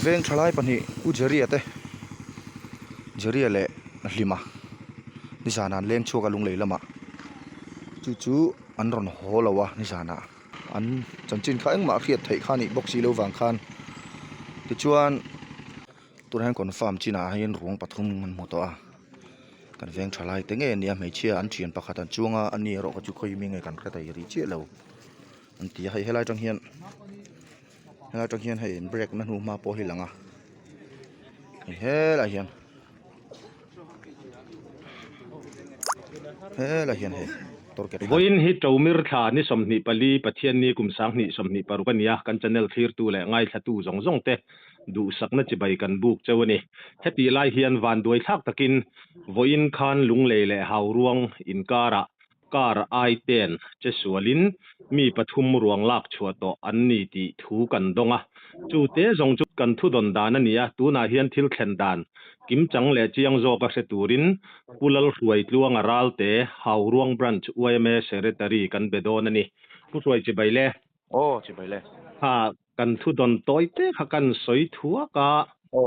เวงทลายปนี่อุจริยะเตจริยะเลลิมานิสานันเลงชัวกะลุงเลยละมาจู่ๆอันรอนโหละวะนิสานาอันจันจินข้าเอ็งมาเขียดไถข้านี่บอกสีเลววางคานติจวนตัวนั้นก่อนฟาร์มจีน่าให้รวงปฐุมมันหมดตัวกันเวงทลายแต่เงี้ยเนี่ยไม่เชื่ออันเชียนประคัตันจวงอันนี้เราก็จุคอยมีไงกันกระต่ายรีเชี่ยแล้วอันที่ให้ไล่จังเฮียนให้ไล่จังเฮียนให้เบรกนั่นหูมาโปหิหลังเฮ้ละเฮียนเฮ้ละเฮียนเฮ้Voin hi tawmir thla ni somni pali pathian ni kumsang ni somni parukania kan channel thir tu le ngai thatu zongjong te du sakna chi bai kan buk chawani heti lai hian van doi thak takin voin khan lunglei le hauruang inkara kar ai ten che sualin mi pathum ruang lak chuato anni ti thu kan donga chu te zong chu kan thu don dan ania tuna hian thil thlen dan kim chang le chiang zo ka se turin pulal hruai tluang aral te hauruang branch UMA secretary kan bedon ani pu hruai chi baile chi baile ha kan thu don toite kha kan soi thua ka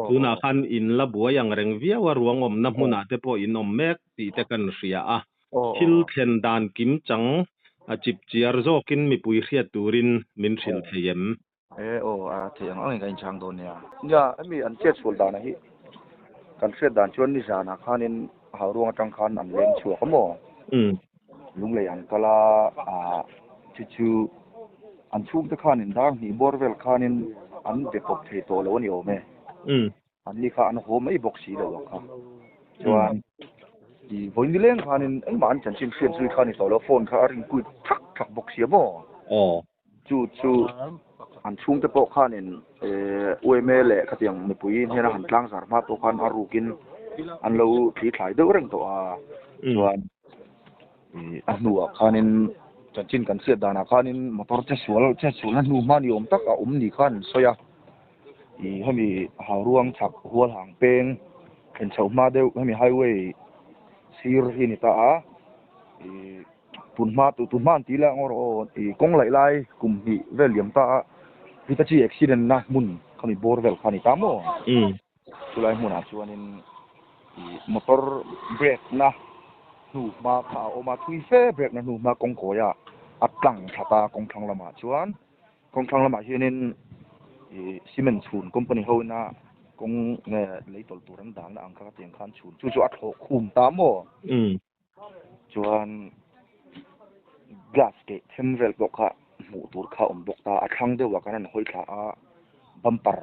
tuna khan in la buayang reng viawa ruang om na hmuna te po in om mek ti te kan ria a thil thlen dan kim chang a chip chiar zokin mi pui hriat turin min thil theyem theyang ang kan chang don ya mi an chet sul dan hi kan hriat dan chuan ni jana khanin hauruang atang khan an leng chua kamo lunglei an kala chu an chum te khanin dang ni borvel khanin an de pop the to lo ni o me an ni kha an ho mai box si lo kha chuan di voin leng khanin an man chan chin fian sui khanin to lo phone kha ring ku thak box si mo chu an chum te po khanin UMA le khatiang ni pui hena han tlang sar ma to khan arukin an lo thi thlai do reng to chuan nuwa khanin chanchin kan siat dana khanin motor che sul na nu ma ni om tak a ni khan soya hemi hauruang thak hual hang peng ken chau ma deu hemi highway sir hi ni ta tunma ti la ngor o kong lai kum hi veliam ta vita chi accident na mun khami borvel khani ta mo tulai mun a chuanin motor brake na nu ma kha o ma thui fe brake na nu ma kong koya atlang thata kong thang lama chuan kong thang lama hianin cement chhun company ho na kong nge leitol turan dang na angka tiang khan chhun chu at ho khum ta mo chuan gas ke themvel bok kha mu tur kha bok ta athang de wa kan hoi thla a bumper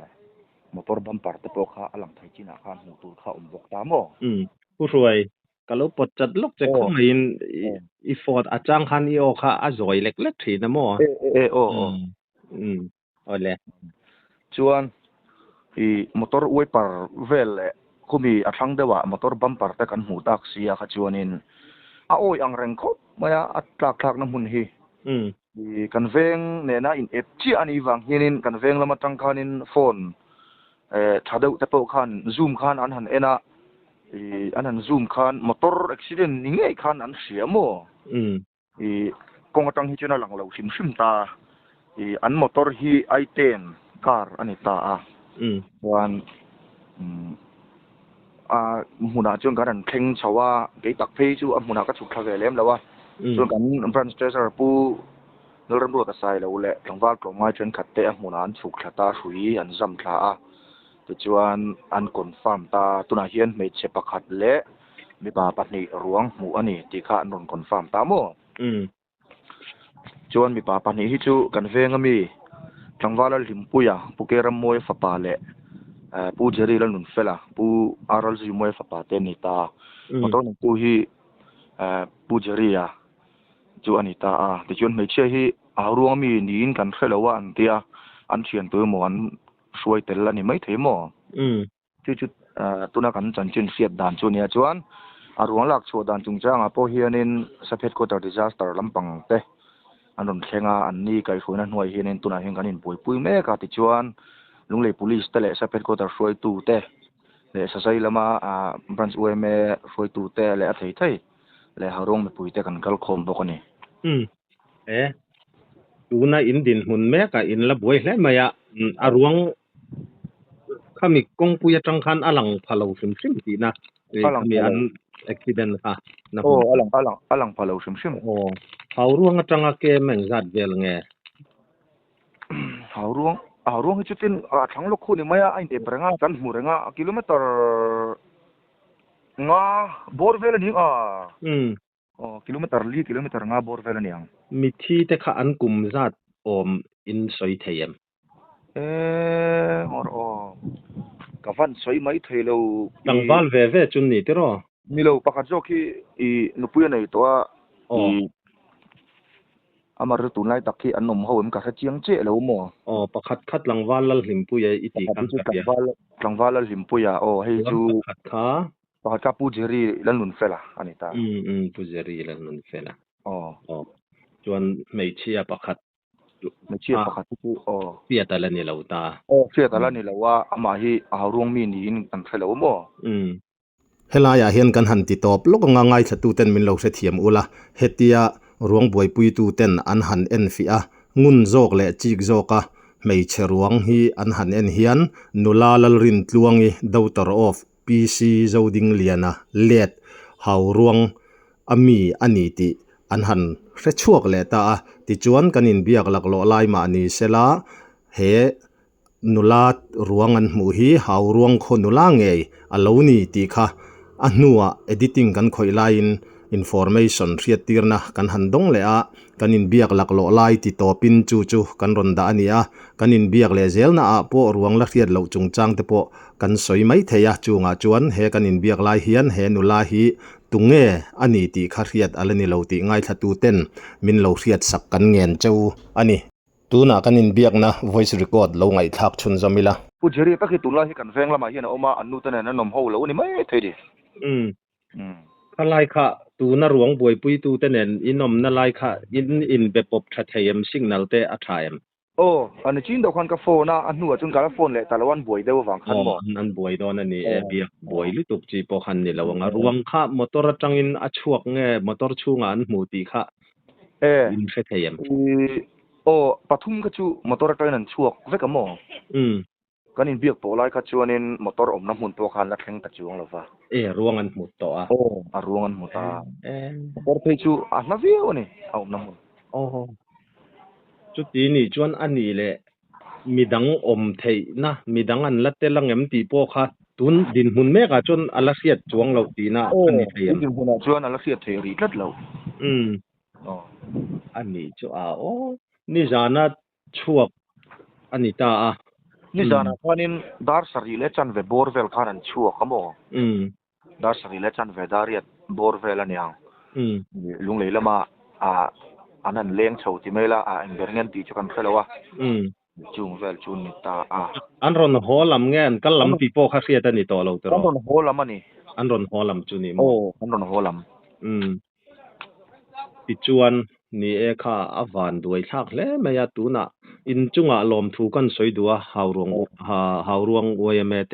motor bumper te po kha alang thai china khan mu tur kha bok ta mo pu roi kalo pot chat lok che khong in I fort achang khan I o kha a zoi lek thi na mo ole chuan motor wiper vel le khumi athang dewa motor bumper te kan mu tak sia kha chuanin a oi ang reng khop maya atlak na mun hi kan veng ne na in ep chi ani wang hianin kan veng lama tang khanin phone thadeu te po khan zoom khan an han ena anan zoom khan motor accident ni ngai khan an sia mo kong atang hi chuna lang lo sim ta an motor hi i10 car ani ta wan huna chung kan theng chawa ke tak phei chu huna ka chuk thage lem lawa so kan branch treasurer pu noram ro ka sai lo le tlangwal tlomai chen khatte huna an chuk thata hui an zam thla a chuan an confirm ta tuna hian me che pakhat le mi ba patni ruang mu ani ti kha an confirm ta mo chuan mi pa patni hi chu kan venga mi tlangwal limpuya pukeram moi fapa le pu jeri la nun fela pu aral ji moi fapa te ni ta motor nu pu hi pu jeri ya chu ani ta ti chuan me che hi ruang mi nin kan khelawa an tia an thian tu mo an suai tel ani mai themo chu tuna kan chanchin siat dan chu nia chuan aruang lak chu dan chung changa po hianin saphet ko tar disaster lampang te anon thenga anni kai khuina hnuai hianin tuna hin kanin pui me ka ti chuan lunglei police te le saphet ko tar suai tu te le sasai lama branch UMA suai tu te le a thei le harong me pui te kan kal khom bokani tuna in din hun me ka in la boi hle maya aruang ข้ามีกงปุยจังคันอลังพะโลซึมตินะมีอันaccident ค่ะนะอลังพะโลซึมโอ้เขาร่วงจังเกแม่งจัดเวลไงเขาร่วงจุตินทั้งโลกคุณนี่มายาไอ้เดบรงากันหมู่รงากิโลเมตรงาบอร์เวลนี่กิโลเมตรงาบอร์เวลนี่มีที่แต่ข้าอันกุมจัดอมอินซอยเทียมกะฟันสวยไหมเทโลตังวาลเวจุนนี่ติรอมีโลปะคัดจอกีนุปุยในตัวอามารตุนไลตักที่อันนมเฮามันกะเจียงเจแล้วหมอปะคัดลังวาลลหิมปุยอีติกันกะลังวาลลหิมปุยให้จูคัดขาปะคัดกะปูเจรีลันนุนเฟล่ะอันนี้ตาปูเจรีลันนุนเฟล่ะจวนไม่เชียปะคัดไม่เชียปะคัดที่เสียแต่ละนี่เราตาเสียแต่ละนี่เราว่าอามาฮีรวงมีนี่อันเฟล่ะหมอเฮลายาเห็นกันหันติตอบลกง่ายๆสตูเต็นมินโลเสเทียมอุละเฮติยารวงบวยปุยตูเต็นอันหันเอ็นฟิอะงุนโจกและจิกโจกะไม่เชรวงฮีอันหันเอ็นเฮียนนุลาลรินตลวงอีดาวตอร์ออฟปีซีโจดิงเลียนะเลดหาวรวงอามีอันนี้ติอันหันเรชวกเลตาติจวนกันอินเบียกลักโลไลมานีเซลาเฮนุลารวงอันมูฮีหาวรวงคนนุลาเงยอลาวนีติค่ะอันนัวเอดิติ้งกันคอยไลน์information เรียดตีร์นะกันหันดงเลยกันอินเบียกลักโลไลติโตปินจูกันรอนดานีกันอินเบียกเลเซลนะพอรวงละเรียดเหล่าจุงจังแต่พอกันสวยไม่เทียจูงจวนเฮกันอินเบียกไลเฮียนเฮนุลาฮีตุงเงอันนี้ติขาเรียดอะไรนี่เหล่าติง่ายทัตูเต้นมินเหล่าเรียดสักกันเงินเจ้าอันนี้ตูน่ะกันอินเบียกนะ voice record เหล่าไงทักชุนจามิละผู้เจริญตะกี้ตุลาให้กันแฟงละมาเฮียนะออกมาอันนู้นแต่นั้นนมเฮาแล้วนี่ไม่เท่ดิอะไรค่ะตูน่ะรวงบวยปุยตูแต่เนนอินอมน่ะไลค่ะอินเบปบทัทเยมสิกนัลเตอะทายมอันนี้จินดอกคันกะโฟนะอันนัวจุนกะละโฟนเลยแต่ละวันบวยเดววังคันบ่อันบวยดอนอันนี้เบียบวยลิตุกจีปอคันนี่ละวังรวงค่ะมอเตอร์จังอินอะชวกเงมอเตอร์ชูงอันหมูติค่ะอินเฟทเยมปทุมกะจูมอเตอร์จังนั้นชวกเวกะหมอกันอินเบียกโปไลค่ะจวนนินมอเตอร์อมน้ำหุ่นตัวคันละแข็งตะจวงละฟ้ารวงอันหมุดต่อรวงอันหมุดมอเตอร์เพจูนาเวียวนี่เอาน้ำหุ่นจุดนี้จวนอันนี้แหละมีดังอมเทนะมีดังอันละเตลังเอ็มตีโปค่ะตุนดินหุ่นแม่กะจนอลาเสียดจวงเราตีนะอันนี้เทียมดินหุ่นจวนอลาเสียดเทรีลัดเราอันนี้จ้านี่จานะชวกอันนี้ตานี่จานะคันินดาร์สรีเลชันเวบอร์เวลคันันชวกขโมดาร์สรีเลชันเวดารียดบอร์เวลอันยังลุงเลยละมาอันนั้นเลี้ยงโชว์ที่ไม่ละอินเดอร์เงินตีจุกันเท่าไหร่วะจุงเวลจุนนิตาอันรอนหัวลำเงินกันลำปีโป้ข้าเสียตันนี่ต่อเราตัวอันรอนหัวลำมันนี่อันรอนหัวลำจุนี่อันรอนหัวลำติจวนนี่ค่ะอวันด้วยชักเล่ไม่ยาตูน่ะอินจุงลมทุกันสวยดัวหาวรวงอวยเมเต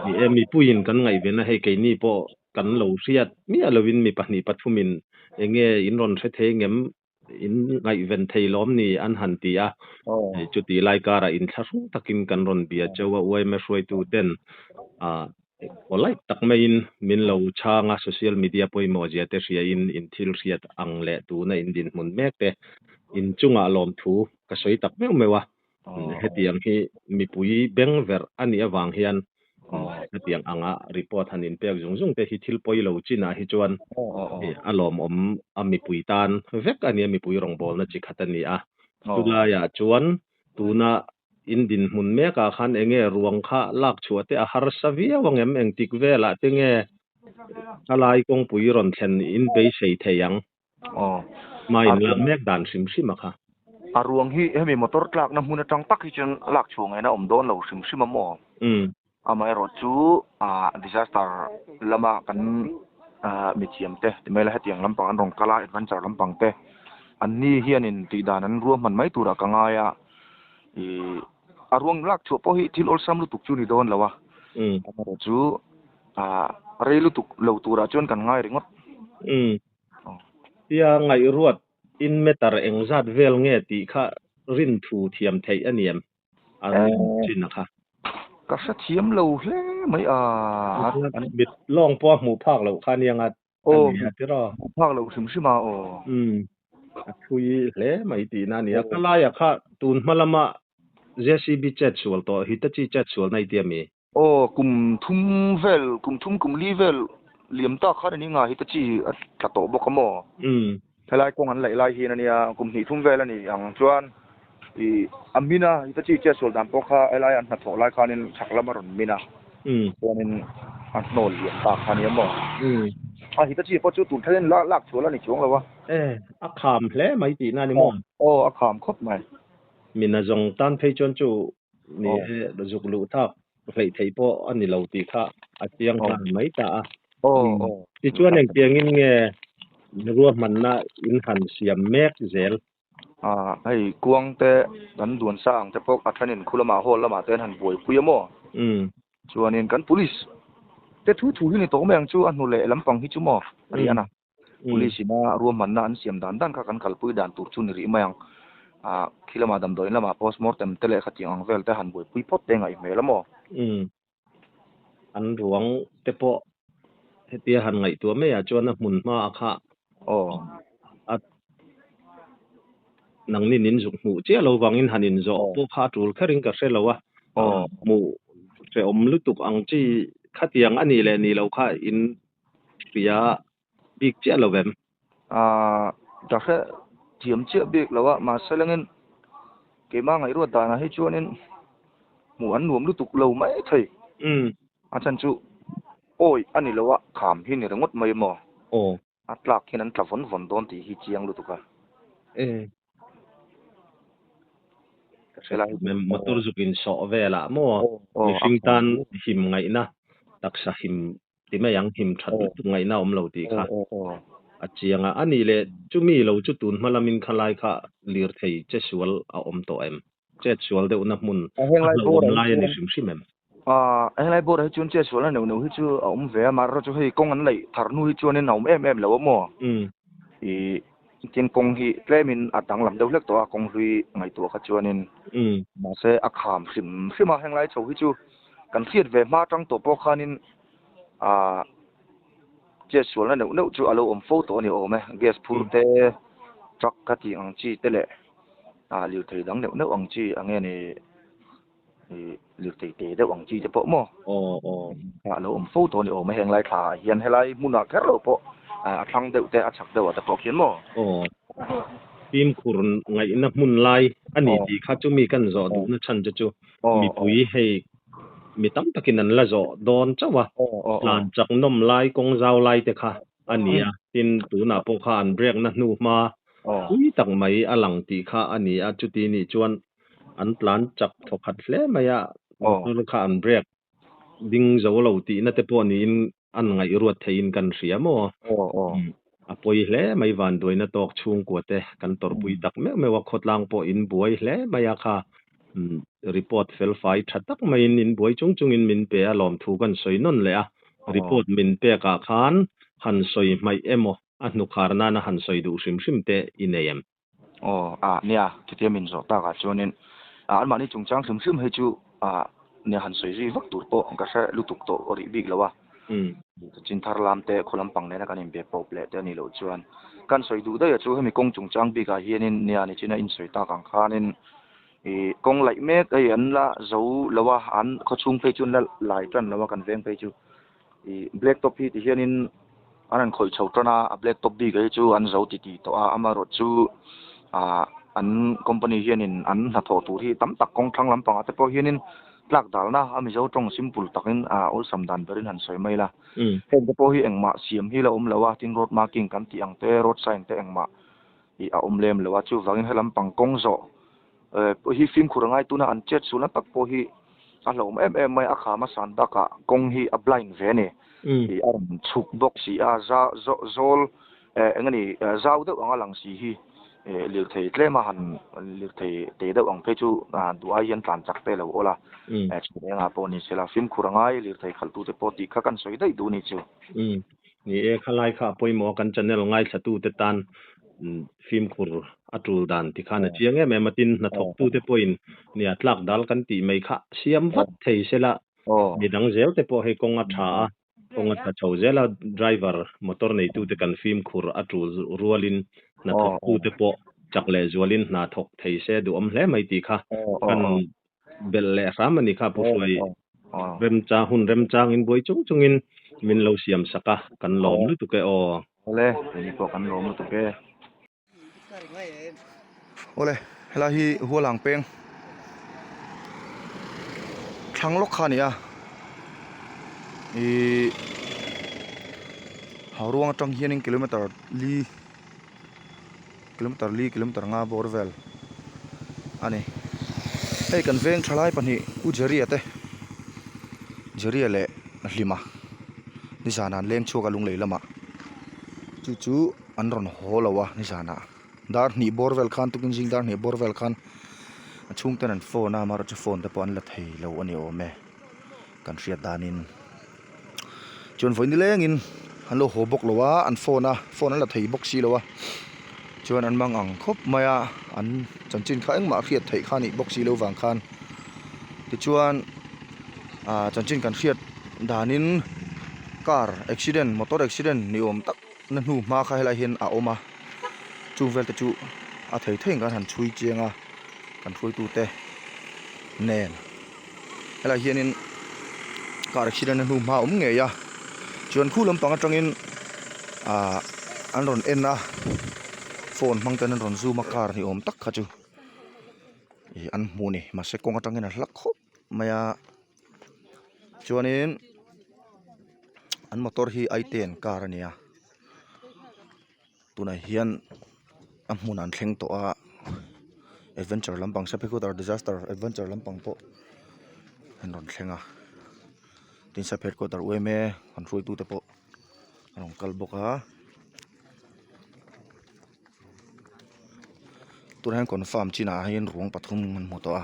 นี่มีผู้หญิงกันไงเว้นให้แกนี่พอกันเหล่าเสียดมีอะไรวินมีปนิปัทุมินอินรอนเสถียงอินไงเว้นไทยล้อมนี่อันหันตีจุดที่ไลการอินทัศน์ตักินกันรอนเบียเจ้าว่าอวยไม่ช่วยตูเต้นวันไลตักไม่อินมินเหล่าช่างโซเชียลมีเดียพอยมอจีเตเสียอินทิลเสียดอังเล่ตูน่ะอินดินมุนแมกเตอินจุงลมทูก็สวยตักไม่ว่าเฮตียงที่มีปุยเบงเวอร์อันนี้วางเฮียนเฮตียงอังรีพอร์ตหันอินเปียกจงแต่ฮิทิลปอยเหล่าจีน่ะฮิจวนลมมีปุยตานเวกอันนี้มีปุยรองบอลนะจิขัดอันนี้ตุลายจวนตูน่ะอินดินมุนเมกาขันรวงข้าลักชัวเตอหารสวีวังติกเวลาเตอะไรกงปุยรอนเทนอินเบย์เสียเทียงมาอินลำเมกดันซิมค่ะรวงฮีมีมอเตอร์กลากน้ำหุ่นจังตักที่จนลักชัวไงนะโดนเราซิมมาหมอไม่รอจูdisaster ละมากันมีเทียมเตที่ไม่ละเหตุอย่างลำปางรองกาลาadventureลำปางเตอันนี้เฮียนินตีดานั้นรวมมันไม่ตัวกังไงรวงลักชัวพอฮีทิลอลซัมลุตุกจูนี่โดนแล้ววะมารอจูเรลุตุกเหล่าตัวราชวนกันง่ายริงอดยังไงรวดอินเมตาร์เองจัดเวลเงติค่ะรินทูเทียมไทยอันเนียมอันจินนะคะ ก็สะเทียมเราแลไม่อันบิดลองป้อหมู่ภาคเราคันยังอันนี้ติรอภาคเราซึมๆมาคุยแลไม่ตีนั่นนี่ก็ลายค่ะตูนมะละมะ JCB เจ็ดส่วนต่อฮิตาจิเจ็ดส่วนในเตียมีกุมทุ่มเวลกุมทุ่มกุมลีเวลเหลี่ยมตาคันนี่งาฮิตาจิตะโตบ่กะหมอหลายกงอันหลายๆเฮนั่นเนี่ยกุมนี่ทุ่มเวลนี่อังจวนอามินาฮิตาจิเจ็ดส่วนตามปกหลายอันตะโตหลายคันนี่ชักละมารอนมินะตัวนึงอันโนเหลี่ยมตาคันนี่บ่ฮิตาจิพอจุตุนเทนลากชัวแล้วนี่ช่วงแล้ววะอักขามแลไม่ตีนั่นนี่บ่อักขามครบมั้ยมีน่ะจงตันเพจนจูนี่จุกลุทักไผไทปออันนี้เราตีค่ะอาเจียงกันไม่ตาที่จวนเองเตียงงินแงรวมมันน่ะอินหันเสียมแมกเซลให้กวงแต่กันดวนสร้างแต่พวกอัทนินคุลมาโฮลละมาเตนหันบวยปุยมอจวนนี้กัน police แต่ทูๆนี่ตกแมงจูอันนู้นแหละลำปังฮิจุมออันนี้นะpolice น่ะรวมมันน่ะอันเสียมด้านค่ะกันคัลปุยด้านตุกจุนริแมงคิลมาดำโดยละมา post mortem เตเลขจิงอังเวลแต่หันบวยปุยพอดเตงไอ้เมละมออันหลวงแต่ปอเฮเตียหันไงตัวแม่จวนน่ะหมุนมาค่ะนังนี่นินสุกหมู่เจ้าเราวังอินหันินโจพวกพาตูลแค่ริงกะเสลวะหมู่เสอมลุตุกอังจีคัดยังอันนี้แหละนี่เราค่ะอินเปียบิกเจ้าเราแบบจากแค่เทียมเจ้าบิกแล้วว่ามาเสลงินเกมาไงรวดตานะให้ชวนนินหมู่อันหนวมลุตุกเราไม่ใช่อาจารย์จูโอ้ยอันนี้แล้วว่าขามหินนี่งดไม่หมออัตลักษณ์นั้นตะฝนโดนที่ฮิเจียงลุตุกะmen motor zukin so vela mo Washington him ngai na taksa him timayang him that ngai na lo ti kha achianga ani le chumi lo chu tun malamin khalai kha lir thei chesual a to em chesual de una mun lai ni sim sim em lai bo ra chun chesual na no hi chu ve mar ro chu hei kong an lei thar nu hi chu ne naum em lo mo tin kong hi tlemin atang lam deuh lek to a kong hui ngai to kha chuanin ma se akham sim a henglai chho hi chu kan thiet ve ma tang to po khanin che sual na no chu alo photo ni me gas phur te truck ka ti ang chi te le liu thei dang no ang chi ange ni liu thei te de ang chi te po mo alo photo ni me henglai tha hian helai muna kero po athang deuh te achak deuh ta pok hian mo tim khurun ngai na mun lai ani ti kha chu mi kan zo du na chan chu mi pui hei mi tam takin an la zo don chawa lan chak nom lai kong zau lai te kha ania tin tu na po kha an break na nu ma ui tak mai alang ti kha ania chu ti ni chuan an plan chak thokhat hle maya tu kha an break ding zo lo ti na te po ni in an ngai ruat thein kan ria mo apoi hle mai van doina tok chung ko te kan tor pui tak me wa khotlang po in buai hle maya kha report fel fai thatak mai in buai chung in min pe alom thu kan soi non le a report min pe ka khan han soi mai emo anu kharna na han soi du sim te inayem nia titia min zo ta ka chonin an mani chungchang sim he chu ne han soi ri vak tur po ka sa lutuk to ori big lawa chin thar lam te kholam pang ne na kan be pop le te ni lo chuan kan soi du da ya chu hemi kong chungchang bi ka hianin nia ni china in soi ta kang khanin kong lai mek ai an la zo lawa an kho chung pe chun la lai tan lawa kan veng pe chu black top hi ti hianin anan khoi chhotrana black top bi ga chu an zo ti to amaro chu an company hianin an na tho tur hi tam tak kong thang lam pang ate po hianin tlak dalna ami zo tong simple takin ol samdan berin han soi mai la hen te po hi engma siam hi la lawa tin road marking kan ti ang te road sign te engma a lem lawa chu wangin helam pang kong zo po hi film khurangai tuna an chat sula tak po hi alom mai akha ma san daka kong hi a blind ve ne aram chuk box si za zol engani zau de anga lang si hi lir thei tlema han lir thei te de ang pe chu du ai yan tlan chak te lo ola nga po ni sela film khurangai lir thei khaltu te po ti kha kan soi dai du ni chu ni khalai kha poimo kan channel ngai thatu te tan ฟิล์มขุรอัตรูดันที่ข้านะเจียงแม่มาตินนะทกตู้เตปอินเนี่ยตลักดัลกันตีไม่ค่ะเสียมวัดเทเสละมีดังเซลเตปให้กงอัฐากงอัฐาเจ้าเซละไดรเวอร์มอเตอร์ในตู้เตกันฟิล์มขุรอัตรูรัวลินนะทกตู้เตปจักเลจวลินนะทกเทเสดูอมเลไม่ตีค่ะกันเบลเลสามันนี่ค่ะผู้ช่วยเริ่มจาหุ่นเริ่มจางอินบวยจงอินมินเราเสียมสักะกันหลอมหรือตุกเกอเลยนี่ก็กันหลอมตุกเกโอเลยเวลาที่หัวหลังเป้งทั้งลูกค้านี่หารวงจังเฮียนกิโลเมตรงาบอร์เวลอันนี้ให้กันเวงทลายปนี่อุจารีเตจารีเละลิมานิสานันเลี้ยงชัวกับลุงเลยละมาจู่อันรอนโหลวะนิสานาดาร์นี่บอร์เวลคันตุกินจิงดาร์นี่บอร์เวลคันช่วงตอนนั้นโฟนมารถโฟนแต่ปอนละเทยแล้วอันนี้โอเมกันเสียดานินจนฝนนี่เลี้ยงินอันโลโหบกแล้ววะอันโฟนนั้นละเทยบกซีแล้ววะจนอันบางอังคบมาอันจันจินข้าเอ็งมาเสียดเทยข้านี่บกซีแล้ววางคันที่จวนจันจินกันเสียดดานินcar accident motor accident ni om tak na nu ma kha hela hin a oma chu vel te chu a thei theng kan han chui chenga kan thui tu te nen hela hian in car accident na nu ma nge ya chuan khu lam pang atangin an ron en na phone mang tan ron zoom car ni om tak kha chu an mu ni ma se kong atangin a hlak khop maya chuanin an motor hi i10 car ania tunai hian ammun an thleng to a adventure lampang sapeku tar disaster adventure lampang po an ron thlenga tin sapet ko tar ueme an roi tu te po an kal boka tunai confirm china hian ruang pathum man mo to a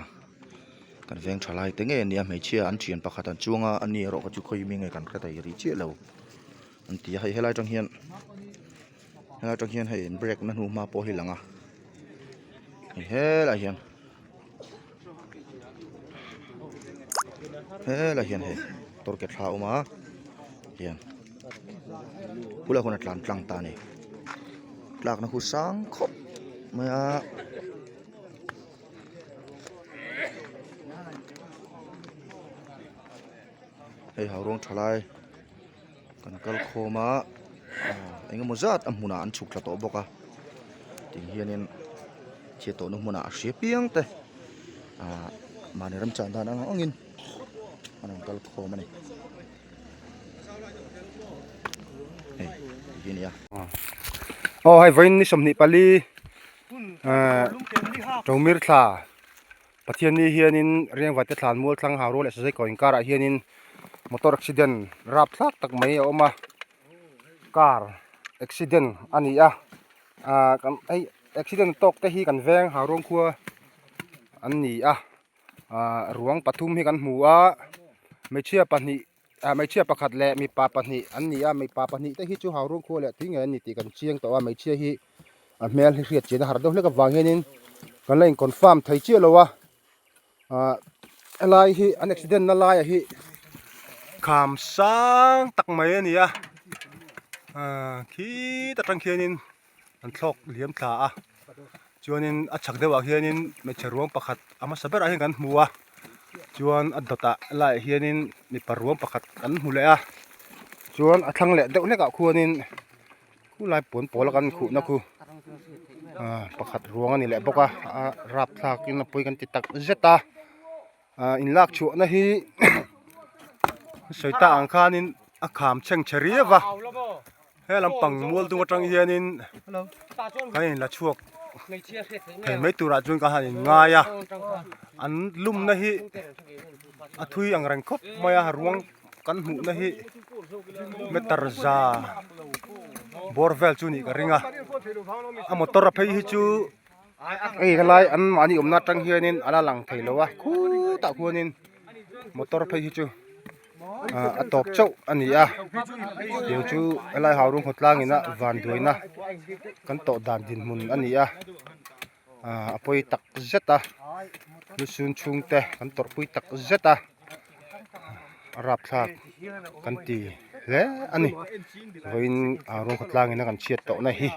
kan veng thalai tenge nia meichia an thian pakhat an chuanga ani ro ka chu khoi mi nge kan ka tai ri che lo an ti hai helai tang hian hei break na nu ma po hi langa helai hian hei tor ke tha uma hian pula hona tlang ta ni tlak na khu sang khop maya hei harong thalai kan kal khoma enga mozat amuna an chuk la to boka ting hianin che to no muna hria piang te mani ram chan dan angin an kal khoma ni hian ya hai vain ni somni pali tomir thla pathian ni hianin riang wate thlan mul thlang ha ro le sai ko inkara hianin motor accident rap thak tak mai oma car accident ani kan ai accident tok te hi kan veng ha rong khua an ni ruang pathum hi kan hmu a meichia pakhat le mi pa pahni an ni mi pa pahni te hi chu ha rong khua le thing ani ti kan chiang to a meichia hi a mel hi riat che har do le ka wanghenin kan lain confirm thai che lowa alai hi an accident na lai hi kham sang tak mai ani khi ta tang khianin an thlok liam thla chuanin a chak dewa hianin me charuang pakhat ama saber a hi kan hmuwa chuan a dota lai hianin mi paruang pakhat kan hmu le chuan a thlang le deuh leka khuanin khu lai pon pol kan khu na khu pakhat ruang ani le boka rap thlakin a poi kan ti tak zeta in lak chu na hi soita angkhanin a kham cheng cheriwa he lampang mul tu atang hianin kain la chuak he mai tura chun ka hanin ngaya an lum na hi a thui ang rang khop maya ruang kan hmu na hi metar za borvel chu ni ka ringa a motor a phei hi chu ei kalai an mani omna tang hianin ala lang theilowa khu ta khuanin motor phei hi chu a top chau ani a tiu chu alai haurung hotlang ina van duina kan to dan din mun ani a apoi tak zeta lu sun chung te kan tor pui tak zeta rap thak kan ti le ani roin haurung hotlang ina kan chiat to na hi